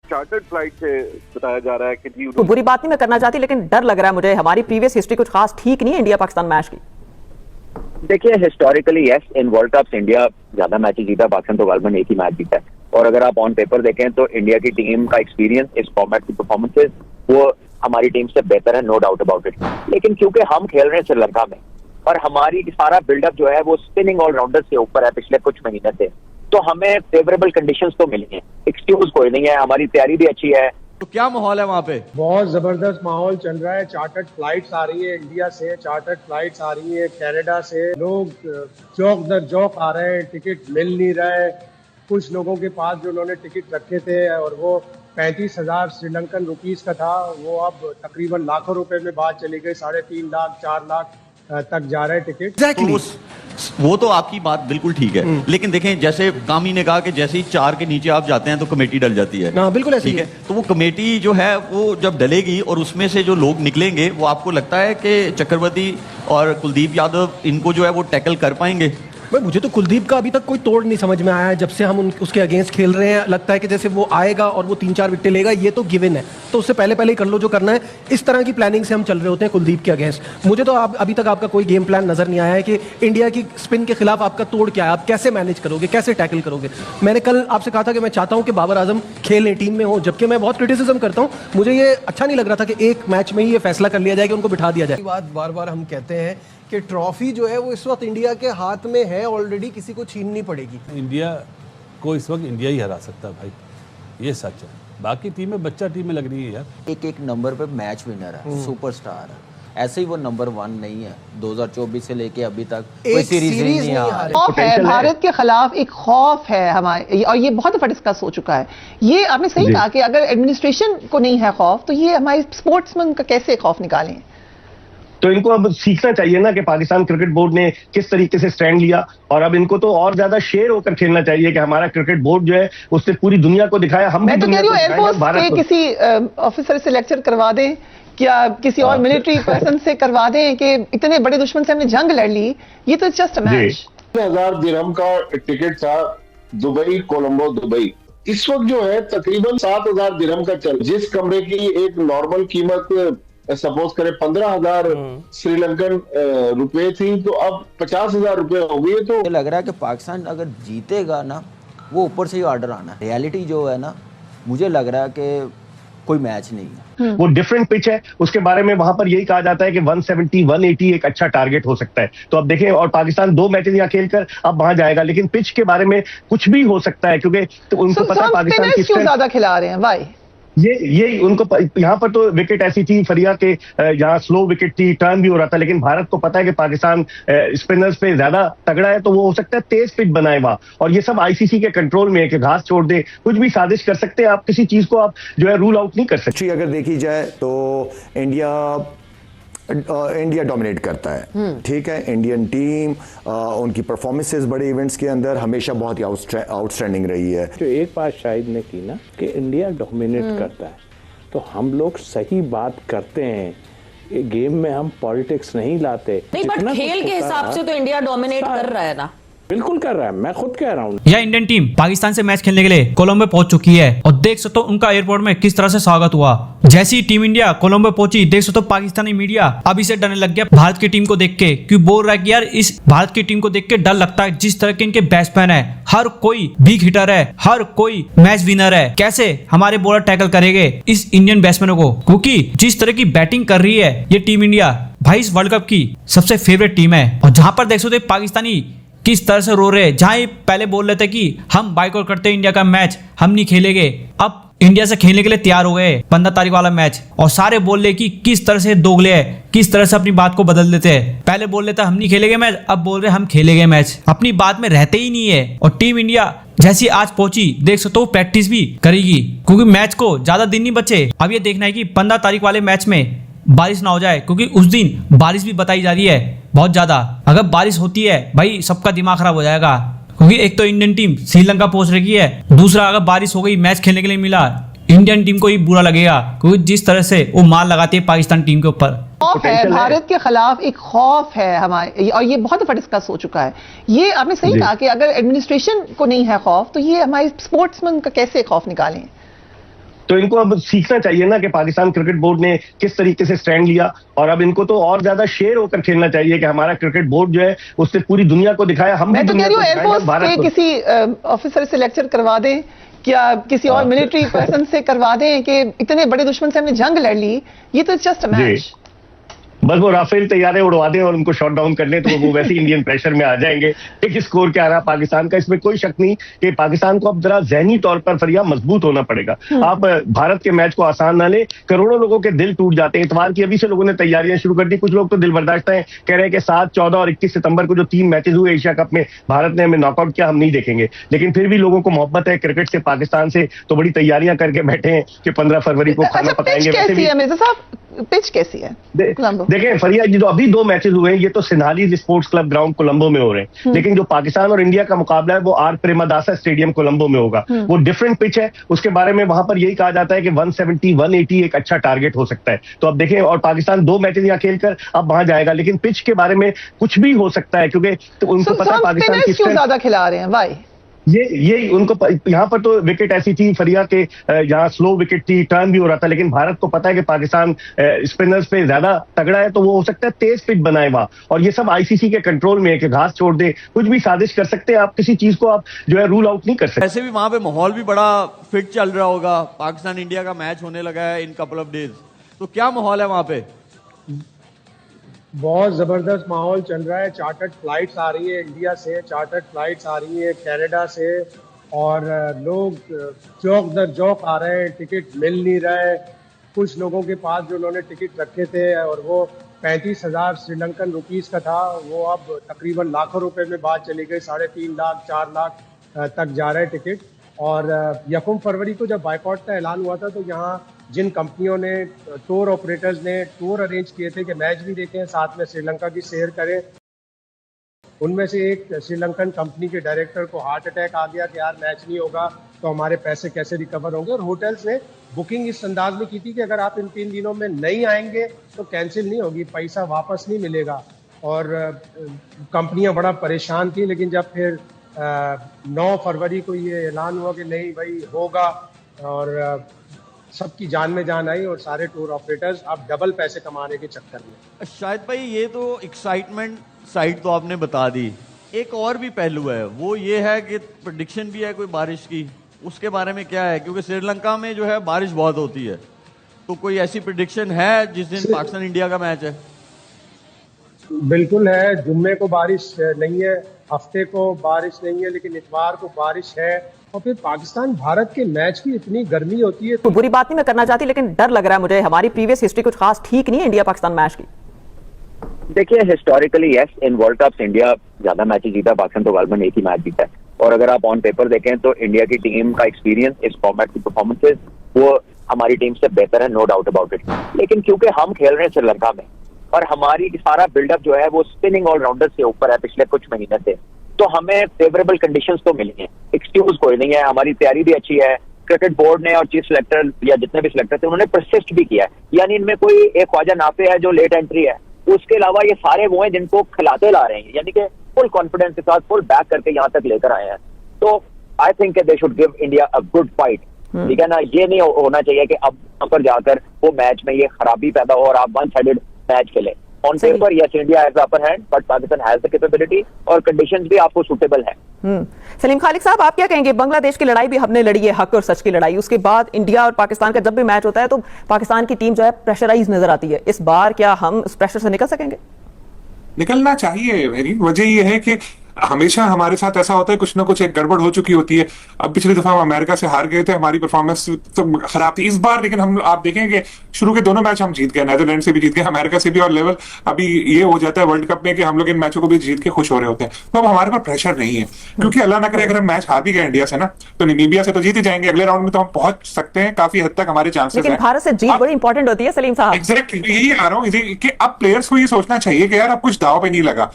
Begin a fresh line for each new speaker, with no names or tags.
Chartered flight से बताया जा रहा है कि जी
तो बुरी बात नहीं मैं करना चाहती, लेकिन डर लग रहा है मुझे। हमारी प्रीवियस हिस्ट्री कुछ खास ठीक नहीं है इंडिया पाकिस्तान मैच की।
देखिए, historically yes, in world cups India ज्यादा मैचेस जीता, पाकिस्तान तो गालबन एक ही मैच जीता है। और अगर आप ऑन पेपर देखें तो इंडिया की टीम का एक्सपीरियंस, इस फॉर्मेट की परफॉर्मेंसेस, वो हमारी टीम से बेहतर है, नो डाउट अबाउट इट। लेकिन क्योंकि हम खेल रहे हैं श्रीलंका में और हमारी सारा बिल्डअप जो है वो स्पिनिंग ऑलराउंडर से ऊपर है पिछले कुछ महीने से, तो हमें फेवरेबल कंडीशंस तो मिली हैं, एक्सक्यूज कोई नहीं है, हमारी तैयारी भी अच्छी है।
तो क्या माहौल है वहाँ पे?
बहुत जबरदस्त माहौल चल रहा है। चार्टर्ड फ्लाइट्स आ रही है इंडिया से, चार्टर्ड फ्लाइट्स आ रही है कनाडा से। लोग चौक दर चौक आ रहे हैं, टिकट मिल नहीं रहा है। कुछ लोगों के पास जो उन्होंने टिकट रखे थे और वो 35,000 श्रीलंकन रुपीस का था, वो अब तकरीबन लाखों रुपए में बात चली गई। 3.5 लाख 4 लाख तक जा रहे हैं टिकट।
Exactly. वो तो आपकी बात बिल्कुल ठीक है, लेकिन देखें जैसे कामी ने कहा कि जैसे ही 4 के नीचे आप जाते हैं तो कमेटी डल जाती है।
हाँ, बिल्कुल ऐसे
ठीक है। तो वो कमेटी जो है वो जब डलेगी और उसमें से जो लोग निकलेंगे, वो आपको लगता है कि चक्रवर्ती और कुलदीप यादव इनको जो है वो टैकल कर पाएंगे?
भाई मुझे तो कुलदीप का अभी तक कोई तोड़ नहीं समझ में आया है। जब से हम उसके अगेंस्ट खेल रहे हैं, लगता है कि जैसे वो आएगा और वो 3-4 विकेट लेगा, ये तो गिवन है, तो उससे पहले पहले ही कर लो जो करना है। इस तरह की प्लानिंग से हम चल रहे होते हैं कुलदीप के अगेंस्ट। मुझे तो अभी तक आपका कोई गेम प्लान नजर नहीं आया है कि इंडिया की स्पिन के खिलाफ आपका तोड़ क्या है, आप कैसे मैनेज करोगे, कैसे टैकल करोगे। मैंने कल आपसे कहा था कि मैं चाहता हूं कि बाबर आजम खेलें, टीम में हो, जबकि मैं बहुत क्रिटिसिज्म करता हूं। मुझे ये अच्छा नहीं लग रहा था कि एक मैच में ही ये फैसला कर लिया जाए कि उनको बिठा दिया जाए। बात बार बार हम कहते हैं कि ट्रॉफी जो है वो इस वक्त इंडिया के हाथ में है ऑलरेडी, किसी को छीननी पड़ेगी।
इंडिया को इस वक्त इंडिया ही हरा सकता है भाई, ये सच है। बाकी टीमें बच्चा टीमें लग रही है यार।
एक एक नंबर पे मैच विनर है, सुपरस्टार है। ऐसे ही वो नंबर 1 नहीं है। 2024 से लेके अभी तक कोई सीरीज नहीं आ
खौफ है भारत के खिलाफ, एक खौफ है हमारे, और ये बहुत दफा डिस्कस हो चुका है। ये आपने सही कहा कि अगर एडमिनिस्ट्रेशन को नहीं है खौफ, तो ये हमारे स्पोर्ट्समैन का कैसे खौफ निकालें।
तो इनको अब सीखना चाहिए ना कि पाकिस्तान क्रिकेट बोर्ड ने किस तरीके से स्टैंड लिया, और अब इनको तो और ज्यादा शेयर होकर खेलना चाहिए कि हमारा क्रिकेट बोर्ड जो है उसने पूरी दुनिया को दिखाया। हम
मैं तो कह रही हूँ एयरफोर्स के किसी ऑफिसर से लेक्चर करवा दें, क्या किसी और मिलिट्री पर्सन से करवा दें कि इतने बड़े दुश्मन से हमने जंग लड़ ली, ये तो जस्ट अ मैच।
1000 दिरहम का टिकट था दुबई, कोलंबो दुबई। इस वक्त जो है तकरीबन 7000 दिरहम का चल, जिस कमरे की एक नॉर्मल कीमत सपोज करें 15,000 श्रीलंकन रुपए थी, तो अब 50,000 रुपए हो गई है। तो
लग रहा है कि पाकिस्तान अगर जीतेगा ना, वो ऊपर से ही ऑर्डर आना है। रियलिटी जो है ना, मुझे लग रहा है कि कोई मैच नहीं है।
वो डिफरेंट पिच है, उसके बारे में वहां पर यही कहा जाता है कि 170 180 एक अच्छा टारगेट हो सकता है। तो अब देखें, और पाकिस्तान 2 मैचेस यहाँ खेलकर अब वहां जाएगा, लेकिन पिच के बारे में कुछ भी हो सकता है, क्योंकि तो उनको पता है पाकिस्तान किस
क्यों ज्यादा खिला रहे हैं। वाई
ये उनको यहाँ पर तो विकेट ऐसी थी फरिया के, यहाँ स्लो विकेट थी, टर्न भी हो रहा था, लेकिन भारत को पता है कि पाकिस्तान स्पिनर्स पे ज्यादा तगड़ा है, तो वो हो सकता है तेज पिच बनाए वहां। और ये सब आईसीसी के कंट्रोल में है कि घास छोड़ दे, कुछ भी साजिश कर सकते हैं आप, किसी चीज को आप जो है रूल आउट नहीं कर सकते।
अगर देखी जाए तो इंडिया डोमिनेट करता है, ठीक है। इंडियन टीम उनकी परफॉर्मेंसेस बड़े इवेंट्स के अंदर हमेशा बहुत ही आउटस्टैंडिंग रही है।
जो एक बात शाहिद ने की ना कि इंडिया डोमिनेट करता है, तो हम लोग सही बात करते हैं। गेम में हम पॉलिटिक्स नहीं लाते।
नहीं, बट खेल के हिसाब से तो इंडिया डोमिनेट कर रहा है ना।
बिल्कुल कर रहा है, मैं खुद कह रहा हूँ।
यह इंडियन टीम पाकिस्तान से मैच खेलने के लिए कोलंबो पहुंच चुकी है, और देख सकते हो उनका एयरपोर्ट में किस तरह से स्वागत हुआ। जैसे ही टीम इंडिया कोलंबो पहुंची, देख सकते हो पाकिस्तानी मीडिया अभी से डरने लग गया भारत की टीम को देख के, क्यों बोल रहा है कि यार इस भारत की टीम को देख के डर लगता है। जिस तरह के इनके बैट्समैन है, हर कोई बिग हिटर है, हर कोई मैच विनर है, कैसे हमारे बॉलर टैकल करेंगे इस इंडियन बैट्समैनों को, क्योंकि जिस तरह की बैटिंग कर रही है ये टीम इंडिया, भाई इस वर्ल्ड कप की सबसे फेवरेट टीम है। और जहां पर देख सकते पाकिस्तानी किस तरह से रो रहे हैं, जहां पहले बोल रहे थे कि हम बाइकआउट करते हैं इंडिया का मैच, हम नहीं खेलेंगे, अब इंडिया से खेलने के लिए तैयार हो गए 15 तारीख वाला मैच। और सारे बोल रहे कि किस तरह से दोगले है, किस तरह से अपनी बात को बदल देते हैं। पहले बोल रहे थे हम नहीं खेलेंगे मैच, अब बोल रहे हम खेलेंगे मैच, अपनी बात में रहते ही नहीं है। और टीम इंडिया जैसी आज पहुंची, देख सकते हो प्रैक्टिस भी करेगी, क्योंकि मैच को ज्यादा दिन नहीं बचे। अब ये देखना है कि 15 तारीख वाले मैच में बारिश ना हो जाए, क्योंकि उस दिन बारिश भी बताई जा रही है बहुत ज्यादा। अगर बारिश होती है भाई सबका दिमाग खराब हो जाएगा, क्योंकि एक तो इंडियन टीम श्रीलंका पहुंच रही है, दूसरा अगर बारिश हो गई मैच खेलने के लिए मिला, इंडियन टीम को ही बुरा लगेगा, क्योंकि जिस तरह से वो मार लगाती है पाकिस्तान टीम के ऊपर।
खौफ है भारत के खिलाफ, एक खौफ है हमारे, और ये बहुत दफा डिस्कस हो चुका है। ये आपने सही कहा कि अगर एडमिनिस्ट्रेशन को नहीं है खौफ, तो ये हमारे स्पोर्ट्समैन का कैसे खौफ निकालें।
तो इनको अब सीखना चाहिए ना कि पाकिस्तान क्रिकेट बोर्ड ने किस तरीके से स्टैंड लिया, और अब इनको तो और ज्यादा शेयर होकर खेलना चाहिए कि हमारा क्रिकेट बोर्ड जो है उसने पूरी दुनिया को दिखाया। हम
मैं तो कह रही हूँ एयरफोर्स के किसी ऑफिसर से लेक्चर करवा दें, क्या किसी और मिलिट्री पर्सन से करवा दें कि इतने बड़े दुश्मन से हमने जंग लड़ ली, ये तो जस्ट अ मैच।
बस वो राफेल तैयारे उड़वा दें और उनको शॉट डाउन कर लें तो वो वैसे ही इंडियन प्रेशर में आ जाएंगे। एक स्कोर क्या रहा पाकिस्तान का, इसमें कोई शक नहीं कि पाकिस्तान को अब जरा जहनी तौर पर फरिया मजबूत होना पड़ेगा। आप भारत के मैच को आसान ना ले, करोड़ों लोगों के दिल टूट जाते हैं। इतवार की अभी से लोगों ने तैयारियां शुरू कर दी, कुछ लोग तो दिल बर्दाश्त हैं, कह रहे हैं कि 7, 14 और 21 सितंबर को जो 3 मैचेस हुए एशिया कप में भारत ने हमें नॉकआउट किया, हम नहीं देखेंगे। लेकिन फिर भी लोगों को मोहब्बत है क्रिकेट से, पाकिस्तान से, तो बड़ी तैयारियां करके बैठे हैं कि 15 फरवरी को खाना पकाएंगे।
पिच कैसी है?
देखें फरिया जी, जो अभी 2 मैचेस हुए हैं ये तो Sinhali sports club ground Colombo में हो रहे हैं, लेकिन जो पाकिस्तान और इंडिया का मुकाबला है वो आर प्रेमदासा स्टेडियम कोलंबो में होगा। वो डिफरेंट पिच है, उसके बारे में वहां पर यही कहा जाता है कि 170, 180 एक अच्छा टारगेट हो सकता है। तो अब देखें, और पाकिस्तान 2 मैचेस यहाँ खेलकर अब वहां जाएगा, लेकिन पिच के बारे में कुछ भी हो सकता है क्योंकि तो उनको पता है पाकिस्तान की
क्यों ज्यादा खिला रहे हैं, वाई?
ये उनको यहाँ पर तो विकेट ऐसी थी फरिया के, यहाँ स्लो विकेट थी, टर्न भी हो रहा था, लेकिन भारत को पता है कि पाकिस्तान स्पिनर्स पे ज्यादा तगड़ा है, तो वो हो सकता है तेज पिच बनाए वहां, और ये सब आईसीसी के कंट्रोल में है कि घास छोड़ दे, कुछ भी साजिश कर सकते हैं आप, किसी चीज को आप जो है रूल आउट नहीं कर सकते।
वैसे भी वहां पे माहौल भी बड़ा फिट चल रहा होगा, पाकिस्तान इंडिया का मैच होने लगा है इन कपल ऑफ डेज, तो क्या माहौल है वहां पे?
बहुत जबरदस्त माहौल चल रहा है। चार्टर्ड फ्लाइट्स आ रही है इंडिया से, चार्टर्ड फ्लाइट्स आ रही है कनाडा से, और लोग चौक दर चौक आ रहे हैं, टिकट मिल नहीं रहे। कुछ लोगों के पास जो उन्होंने टिकट रखे थे और वो 35,000 श्रीलंकन रुपीस का था, वो अब तकरीबन लाखों रुपए में बात चली गई, 3.5 लाख 4 लाख तक जा रहे टिकट। और 1 फरवरी को जब बाइकआउट का ऐलान हुआ था तो यहाँ जिन कंपनियों ने, टूर ऑपरेटर्स ने टूर अरेंज किए थे कि मैच भी देखें साथ में श्रीलंका की सैर करें, उनमें से एक श्रीलंकन कंपनी के डायरेक्टर को हार्ट अटैक आ गया कि यार मैच नहीं होगा तो हमारे पैसे कैसे रिकवर होंगे। और होटल्स ने बुकिंग इस अंदाज में की थी कि अगर आप इन 3 दिनों में नहीं आएंगे तो कैंसिल नहीं होगी, पैसा वापस नहीं मिलेगा। और कंपनियां बड़ा परेशान थी, लेकिन जब फिर 9 फरवरी को ये ऐलान हुआ कि नहीं भाई होगा, और सबकी जान में जान आई और सारे टूर ऑपरेटर्स अब डबल पैसे कमाने के चक्कर में।
शायद भाई ये तो एक्साइटमेंट साइड तो आपने बता दी, एक और भी पहलू है, वो ये है कि प्रेडिक्शन भी है कोई बारिश की, उसके बारे में क्या है? क्योंकि श्रीलंका में जो है बारिश बहुत होती है, तो कोई ऐसी प्रेडिक्शन है जिस दिन पाकिस्तान इंडिया का मैच है?
बिल्कुल है, जुम्मे को बारिश नहीं है, हफ्ते को बारिश नहीं है, लेकिन इतवार को बारिश है। और फिर पाकिस्तान भारत के मैच की इतनी गर्मी होती है।
कोई बुरी बात नहीं मैं करना चाहती, लेकिन डर लग रहा है मुझे, हमारी प्रीवियस हिस्ट्री कुछ खास ठीक नहीं है इंडिया पाकिस्तान मैच की।
देखिए historically yes, in world cups India ज्यादा मैचेस जीता, पाकिस्तान तो गालबन एक ही मैच जीता है। और अगर आप ऑन पेपर देखें तो इंडिया की टीम का एक्सपीरियंस, इस फॉर्मेट की परफॉर्मेंसेस, वो हमारी टीम से बेहतर है, नो डाउट अबाउट इट। लेकिन क्योंकि हम खेल रहे हैं श्रीलंका में और हमारी सारा बिल्डअप जो है वो स्पिनिंग ऑलराउंडर से ऊपर है पिछले कुछ महीने से, तो हमें फेवरेबल कंडीशंस तो मिली हैं, एक्सक्यूज कोई नहीं है, हमारी तैयारी भी अच्छी है। क्रिकेट बोर्ड ने और चीफ सिलेक्टर या जितने भी सिलेक्टर थे उन्होंने परसिस्ट भी किया है, यानी इनमें कोई एक ख्वाजा नाफे है जो लेट एंट्री है, उसके अलावा ये सारे वो हैं जिनको खिलाते ला रहे हैं, यानी कि फुल कॉन्फिडेंस के साथ फुल बैक करके यहाँ तक लेकर आए हैं। तो I think they should give India a good fight, ठीक है ना। ये नहीं होना चाहिए कि अब वहां पर जाकर वो मैच में ये खराबी पैदा हो और आप वन साइडेड मैच खेले। On paper yes India has upper hand, but Pakistan has the capability और कंडीशंस भी आपको सूटेबल है।
सलीम खालिक साहब, आप क्या कहेंगे? बांग्लादेश की लड़ाई भी हमने लड़ी है, हक और सच की लड़ाई, उसके बाद इंडिया और पाकिस्तान का जब भी मैच होता है तो पाकिस्तान की टीम जो है प्रेशराइज नजर आती है। इस बार क्या हम इस प्रेशर से निकल सकेंगे?
निकलना चाहिए। मेरी वजह ये है कि हमेशा हमारे साथ ऐसा होता है, कुछ ना कुछ एक गड़बड़ हो चुकी होती है। अब पिछली दफा हम अमेरिका से हार गए थे, हमारी परफॉर्मेंस तो खराब थी। इस बार लेकिन हम आप देखेंगे शुरू के दोनों मैच हम जीत गए, नीदरलैंड से भी जीत गए, अमेरिका से भी। और लेवल अभी ये हो जाता है वर्ल्ड कप में कि हम लोग इन मैचों को भी जीत के खुश हो रहे होते हैं। तो अब हमारे पर प्रेशर नहीं है, क्योंकि अल्लाह ना करे अगर हम मैच हार भी गए इंडिया से ना, तो नामीबिया से तो जीत ही जाएंगे, अगले राउंड में तो हम पहुंच सकते हैं, काफी हद तक हमारे चांसेस हैं।
भारत से जीत बड़ी इंपॉर्टेंट होती है सलीम साहब।
एग्जैक्टली, यही आ रहा हूँ कि अब प्लेयर्स को ये सोचना चाहिए कि यार अब कुछ दाव पे नहीं लगा।